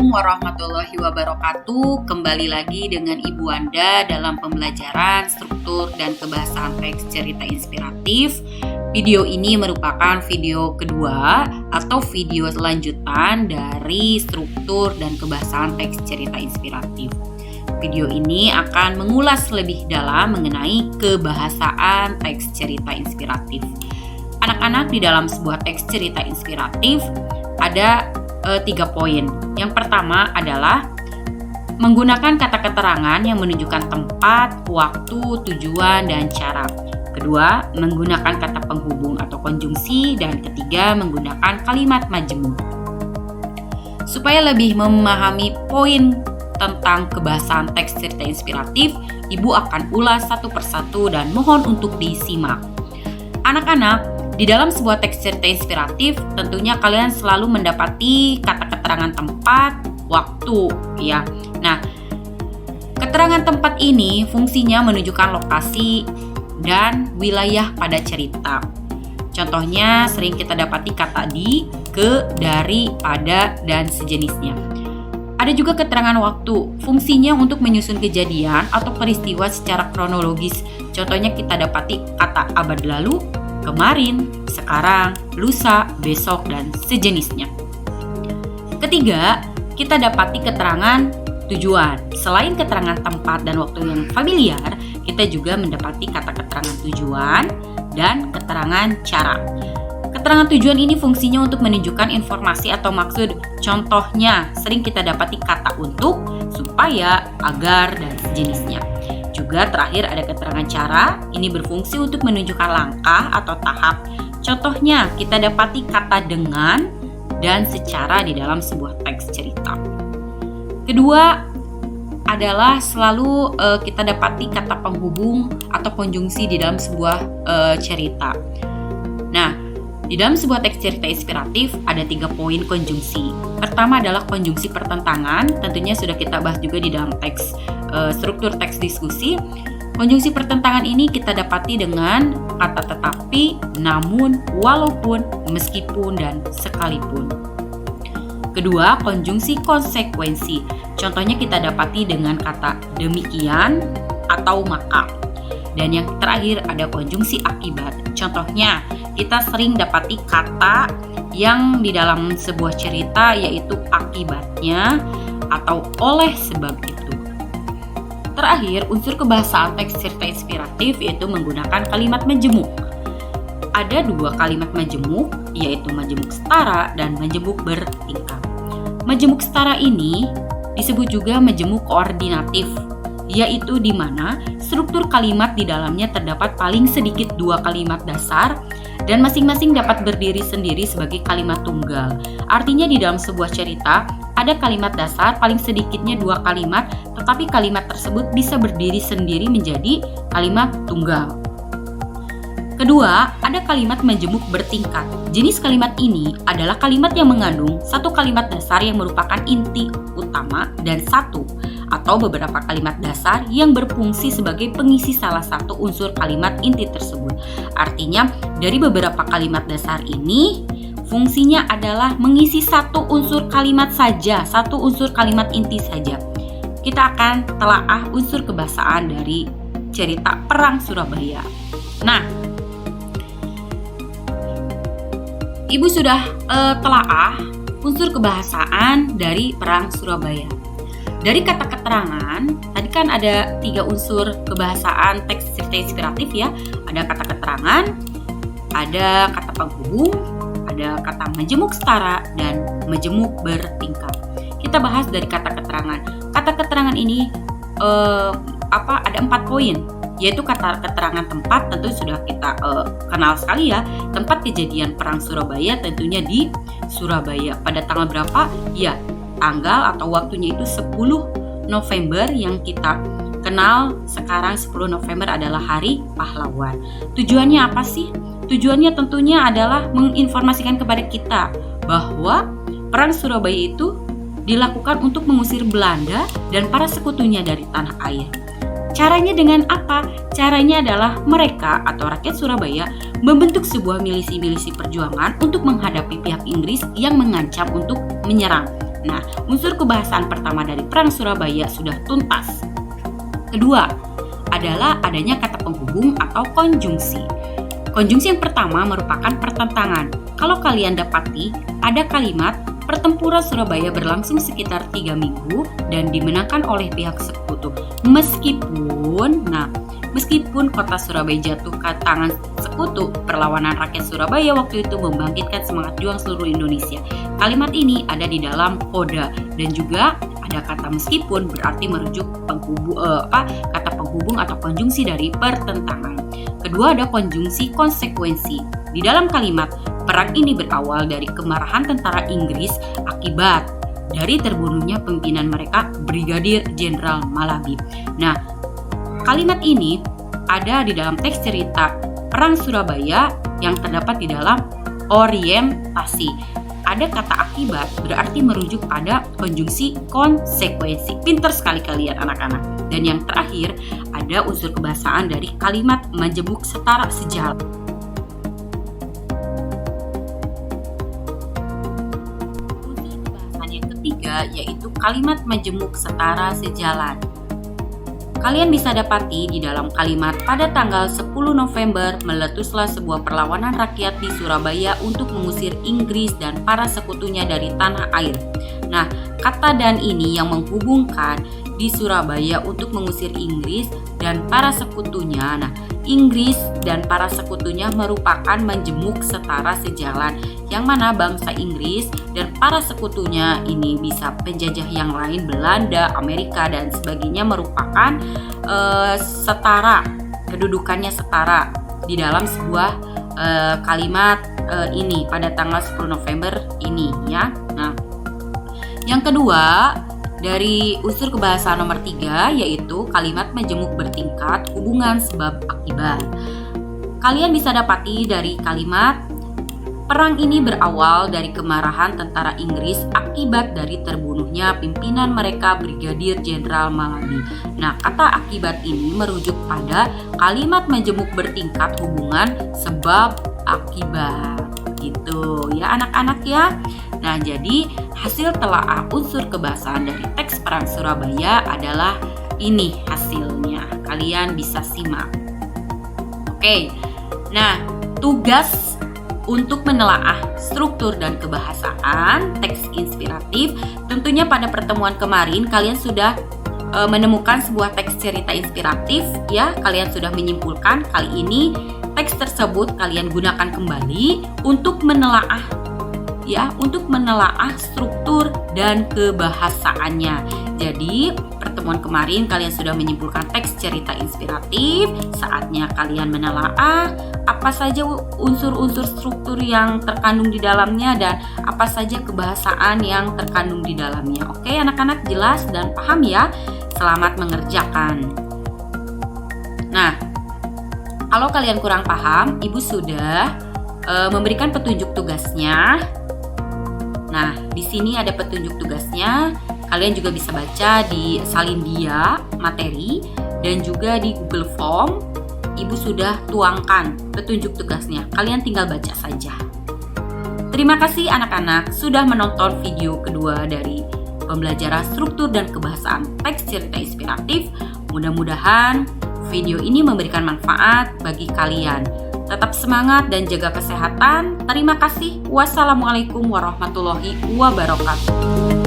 Assalamualaikum warahmatullahi wabarakatuh. Kembali lagi dengan Ibu Anda dalam pembelajaran struktur dan kebahasaan teks cerita inspiratif. Video ini merupakan video kedua atau video lanjutan dari struktur dan kebahasaan teks cerita inspiratif. Video ini akan mengulas lebih dalam mengenai kebahasaan teks cerita inspiratif. Anak-anak, di dalam sebuah teks cerita inspiratif ada 3 poin. Yang pertama adalah menggunakan kata keterangan yang menunjukkan tempat, waktu, tujuan, dan cara. Kedua, menggunakan kata penghubung atau konjungsi. Dan ketiga, menggunakan kalimat majemuk. Supaya lebih memahami poin tentang kebahasaan teks cerita inspiratif, Ibu akan ulas satu persatu dan mohon untuk disimak. Anak-anak, di dalam sebuah teks cerita inspiratif, tentunya kalian selalu mendapati kata keterangan tempat, waktu, ya. Nah, keterangan tempat ini fungsinya menunjukkan lokasi dan wilayah pada cerita. Contohnya sering kita dapati kata di, ke, dari, pada, dan sejenisnya. Ada juga keterangan waktu, fungsinya untuk menyusun kejadian atau peristiwa secara kronologis. Contohnya kita dapati kata abad lalu, kemarin, sekarang, lusa, besok, dan sejenisnya. Ketiga, kita dapati keterangan tujuan. Selain keterangan tempat dan waktu yang familiar, kita juga mendapati kata keterangan tujuan dan keterangan cara. Keterangan tujuan ini fungsinya untuk menunjukkan informasi atau maksud. Contohnya, sering kita dapati kata untuk, supaya, agar, dan sejenisnya. Juga terakhir ada keterangan cara, ini berfungsi untuk menunjukkan langkah atau tahap. Contohnya, kita dapati kata dengan dan secara di dalam sebuah teks cerita. Kedua adalah selalu kita dapati kata penghubung atau konjungsi di dalam sebuah cerita. Nah, di dalam sebuah teks cerita inspiratif ada 3 poin konjungsi. Pertama adalah konjungsi pertentangan, tentunya sudah kita bahas juga di dalam teks struktur teks diskusi. Konjungsi pertentangan ini kita dapati dengan kata tetapi, namun, walaupun, meskipun, dan sekalipun. Kedua, konjungsi konsekuensi. Contohnya kita dapati dengan kata demikian atau maka. Dan yang terakhir ada konjungsi akibat. Contohnya, kita sering dapati kata yang di dalam sebuah cerita yaitu akibatnya atau oleh sebab itu. Terakhir, unsur kebahasaan teks cerita inspiratif yaitu menggunakan kalimat majemuk. Ada 2 kalimat majemuk, yaitu majemuk setara dan majemuk bertingkat. Majemuk setara ini disebut juga majemuk koordinatif, yaitu di mana struktur kalimat di dalamnya terdapat paling sedikit 2 kalimat dasar dan masing-masing dapat berdiri sendiri sebagai kalimat tunggal. Artinya di dalam sebuah cerita ada kalimat dasar paling sedikitnya 2 kalimat, tetapi kalimat tersebut bisa berdiri sendiri menjadi kalimat tunggal. Kedua, ada kalimat majemuk bertingkat. Jenis kalimat ini adalah kalimat yang mengandung satu kalimat dasar yang merupakan inti utama dan satu atau beberapa kalimat dasar yang berfungsi sebagai pengisi salah satu unsur kalimat inti tersebut. Artinya, dari beberapa kalimat dasar ini, fungsinya adalah mengisi satu unsur kalimat saja, satu unsur kalimat inti saja. Kita akan telaah unsur kebahasaan dari cerita Perang Surabaya. Nah, Ibu sudah telaah unsur kebahasaan dari Perang Surabaya. Dari kata keterangan, tadi kan ada 3 unsur kebahasaan teks cerita inspiratif ya. Ada kata keterangan, ada kata penghubung, ada kata majemuk setara, dan majemuk bertingkat. Kita bahas dari kata keterangan. Kata keterangan ini ada 4 poin, yaitu kata keterangan tempat, tentu sudah kita kenal sekali ya. Tempat kejadian Perang Surabaya tentunya di Surabaya. Pada tanggal berapa? Ya, tanggal atau waktunya itu 10 November yang kita kenal sekarang. 10 November adalah Hari Pahlawan. Tujuannya apa sih? Tujuannya tentunya adalah menginformasikan kepada kita bahwa Perang Surabaya itu dilakukan untuk mengusir Belanda dan para sekutunya dari tanah air. Caranya dengan apa? Caranya adalah mereka atau rakyat Surabaya membentuk sebuah milisi-milisi perjuangan untuk menghadapi pihak Inggris yang mengancam untuk menyerang. Nah, unsur kebahasaan pertama dari Perang Surabaya sudah tuntas. Kedua, adalah adanya kata penghubung atau konjungsi. Konjungsi yang pertama merupakan pertentangan. Kalau kalian dapati, ada kalimat pertempuran Surabaya berlangsung sekitar 3 minggu dan dimenangkan oleh pihak sekutu. Meskipun kota Surabaya jatuh ke tangan sekutu, perlawanan rakyat Surabaya waktu itu membangkitkan semangat juang seluruh Indonesia. Kalimat ini ada di dalam koda dan juga ada kata meskipun berarti merujuk kata penghubung atau konjungsi dari pertentangan. Kedua ada konjungsi konsekuensi. Di dalam kalimat, perang ini berawal dari kemarahan tentara Inggris akibat dari terbunuhnya pimpinan mereka Brigadir Jenderal Malabi. Nah, kalimat ini ada di dalam teks cerita Perang Surabaya yang terdapat di dalam orientasi. Ada kata akibat berarti merujuk pada konjungsi konsekuensi. Pinter sekali kalian anak-anak. Dan yang terakhir ada unsur kebahasaan dari kalimat majemuk setara sejalan. Unsur kebahasaan yang ketiga yaitu kalimat majemuk setara sejalan. Kalian bisa dapati di dalam kalimat pada tanggal 10 November meletuslah sebuah perlawanan rakyat di Surabaya untuk mengusir Inggris dan para sekutunya dari tanah air. Nah, kata dan ini yang menghubungkan di Surabaya untuk mengusir Inggris dan para sekutunya. Nah, Inggris dan para sekutunya merupakan majemuk setara sejalan, yang mana bangsa Inggris dan para sekutunya ini bisa penjajah yang lain, Belanda, Amerika dan sebagainya, merupakan setara, kedudukannya setara di dalam sebuah kalimat ini pada tanggal 10 November ini ya. Nah, yang kedua dari unsur kebahasaan nomor 3 yaitu kalimat majemuk bertingkat hubungan sebab akibat. Kalian bisa dapati dari kalimat perang ini berawal dari kemarahan tentara Inggris akibat dari terbunuhnya pimpinan mereka Brigadir Jenderal Malabi. Nah, kata akibat ini merujuk pada kalimat majemuk bertingkat hubungan sebab akibat. Gitu ya anak-anak ya. Nah, jadi hasil telaah unsur kebahasaan dari teks Perang Surabaya adalah ini hasilnya. Kalian bisa simak. Oke. Nah, tugas untuk menelaah struktur dan kebahasaan teks inspiratif. Tentunya pada pertemuan kemarin kalian sudah menemukan sebuah teks cerita inspiratif ya. Kalian sudah menyimpulkan kali ini teks tersebut kalian gunakan kembali untuk menelaah struktur dan kebahasaannya. Jadi, pertemuan kemarin kalian sudah menyimpulkan teks cerita inspiratif, saatnya kalian menelaah apa saja unsur-unsur struktur yang terkandung di dalamnya dan apa saja kebahasaan yang terkandung di dalamnya. Oke, anak-anak jelas dan paham ya? Selamat mengerjakan. Nah, kalau kalian kurang paham, Ibu sudah memberikan petunjuk tugasnya. Nah, di sini ada petunjuk tugasnya. Kalian juga bisa baca di Salindia materi dan juga di Google Form. Ibu sudah tuangkan petunjuk tugasnya. Kalian tinggal baca saja. Terima kasih anak-anak sudah menonton video kedua dari pembelajaran struktur dan kebahasaan teks cerita inspiratif. Mudah-mudahan video ini memberikan manfaat bagi kalian. Tetap semangat dan jaga kesehatan. Terima kasih. Wassalamualaikum warahmatullahi wabarakatuh.